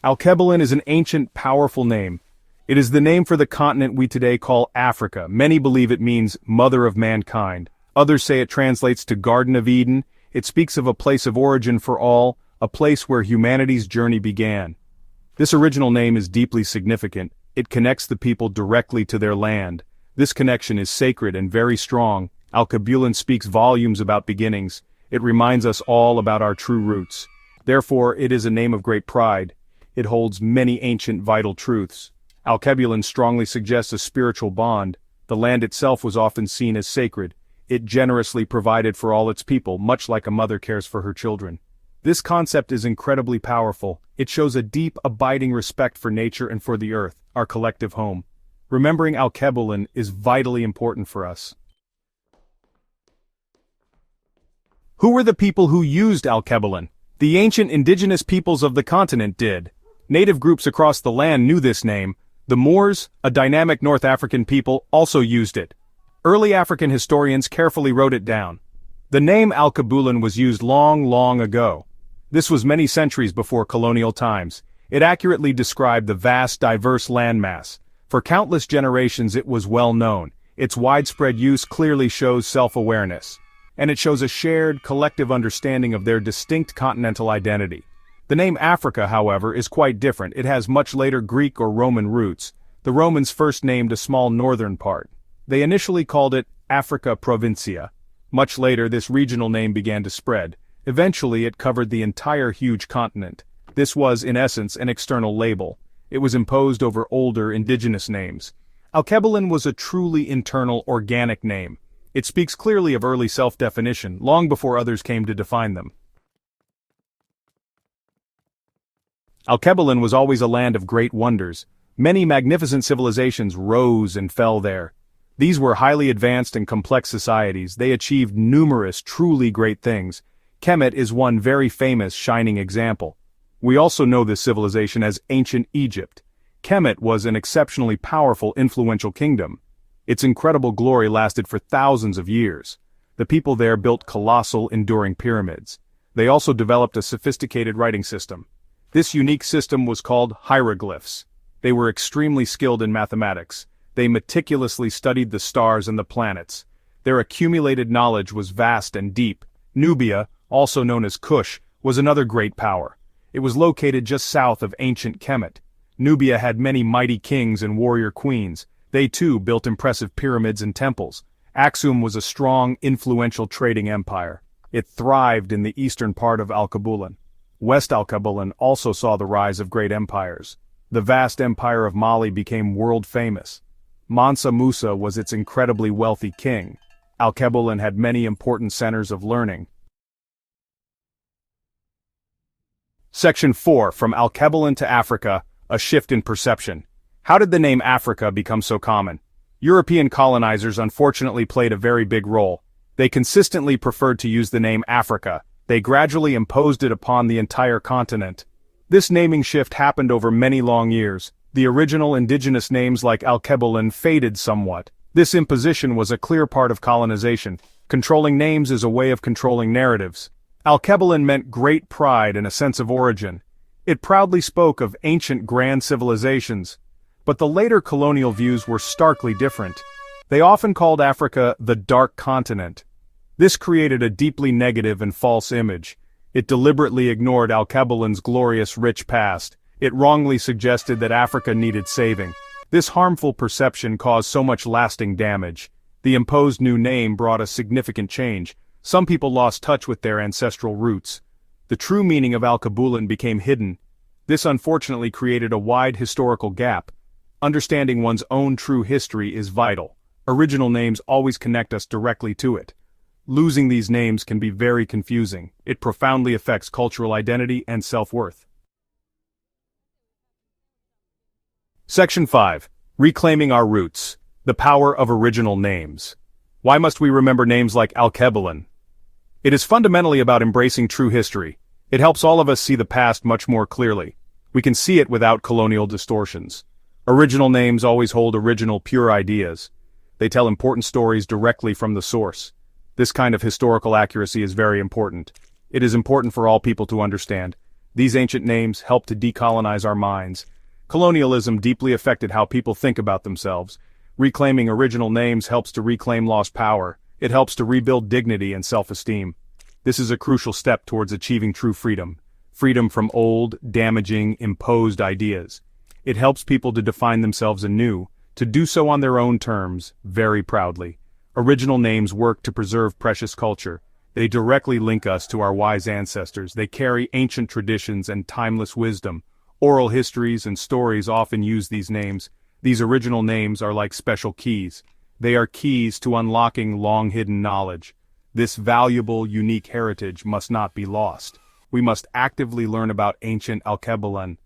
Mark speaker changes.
Speaker 1: Alkebulan is an ancient, powerful name. It is the name for the continent we today call Africa. Many believe it means mother of mankind. Others say it translates to Garden of Eden. It speaks of a place of origin for all, a place where humanity's journey began. This original name is deeply significant. It connects the people directly to their land. This connection is sacred and very strong. Alkebulan speaks volumes about beginnings. It reminds us all about our true roots. Therefore, it is a name of great pride. It holds many ancient vital truths. Alkebulan strongly suggests a spiritual bond. The land itself was often seen as sacred. It generously provided for all its people, much like a mother cares for her children. This concept is incredibly powerful. It shows a deep, abiding respect for nature and for the earth, our collective home. Remembering Alkebulan is vitally important for us. Who were the people who used Alkebulan? The ancient indigenous peoples of the continent did. Native groups across the land knew this name. The Moors, a dynamic North African people, also used it. Early African historians carefully wrote it down. The name Alkebulan was used long ago. This was many centuries before colonial times. It accurately described the vast, diverse landmass. For countless generations it was well known. Its widespread use clearly shows self-awareness. And it shows a shared, collective understanding of their distinct continental identity. The name Africa, however, is quite different. It has much later Greek or Roman roots. The Romans first named a small northern part. They initially called it Africa Provincia. Much later this regional name began to spread. Eventually it covered the entire huge continent. This was, in essence, an external label. It was imposed over older indigenous names. Alkebulan was a truly internal, organic name. It speaks clearly of early self-definition, long before others came to define them. Alkebulan was always a land of great wonders. Many magnificent civilizations rose and fell there. These were highly advanced and complex societies. They achieved numerous truly great things. Kemet is one very famous shining example. We also know this civilization as ancient Egypt. Kemet was an exceptionally powerful, influential kingdom. Its incredible glory lasted for thousands of years. The people there built colossal, enduring pyramids. They also developed a sophisticated writing system. This unique system was called hieroglyphs. They were extremely skilled in mathematics. They meticulously studied the stars and the planets. Their accumulated knowledge was vast and deep. Nubia, also known as Kush, was another great power. It was located just south of ancient Kemet. Nubia had many mighty kings and warrior queens. They too built impressive pyramids and temples. Aksum was a strong, influential trading empire. It thrived in the eastern part of Alkebulan. West Alkebulan also saw the rise of great empires. The vast empire of Mali became world famous. Mansa Musa was its incredibly wealthy king. Alkebulan had many important centers of learning. Section 4. From Alkebulan to Africa, a shift in perception. How did the name Africa become so common? European colonizers unfortunately played a very big role. They consistently preferred to use the name Africa. They gradually imposed it upon the entire continent. This naming shift happened over many long years. The original indigenous names like Alkebulan faded somewhat. This imposition was a clear part of colonization. Controlling names is a way of controlling narratives. Alkebulan meant great pride and a sense of origin. It proudly spoke of ancient grand civilizations. But the later colonial views were starkly different. They often called Africa the Dark Continent. This created a deeply negative and false image. It deliberately ignored Alkebulan's glorious rich past. It wrongly suggested that Africa needed saving. This harmful perception caused so much lasting damage. The imposed new name brought a significant change. Some people lost touch with their ancestral roots. The true meaning of Alkebulan became hidden. This unfortunately created a wide historical gap. Understanding one's own true history is vital. Original names always connect us directly to it. Losing these names can be very confusing. It profoundly affects cultural identity and self-worth. Section 5. Reclaiming our roots. The power of original names. Why must we remember names like Alkebulan? It is fundamentally about embracing true history. It helps all of us see the past much more clearly. We can see it without colonial distortions. Original names always hold original, pure ideas. They tell important stories directly from the source. This kind of historical accuracy is very important. It is important for all people to understand. These ancient names help to decolonize our minds. Colonialism deeply affected how people think about themselves. Reclaiming original names helps to reclaim lost power. It helps to rebuild dignity and self-esteem. This is a crucial step towards achieving true freedom. Freedom from old, damaging, imposed ideas. It helps people to define themselves anew, to do so on their own terms, very proudly. Original names work to preserve precious culture. They directly link us to our wise ancestors. They carry ancient traditions and timeless wisdom. Oral histories and stories often use these names. These original names are like special keys. They are keys to unlocking long-hidden knowledge. This valuable, unique heritage must not be lost. We must actively learn about ancient Alkebulan,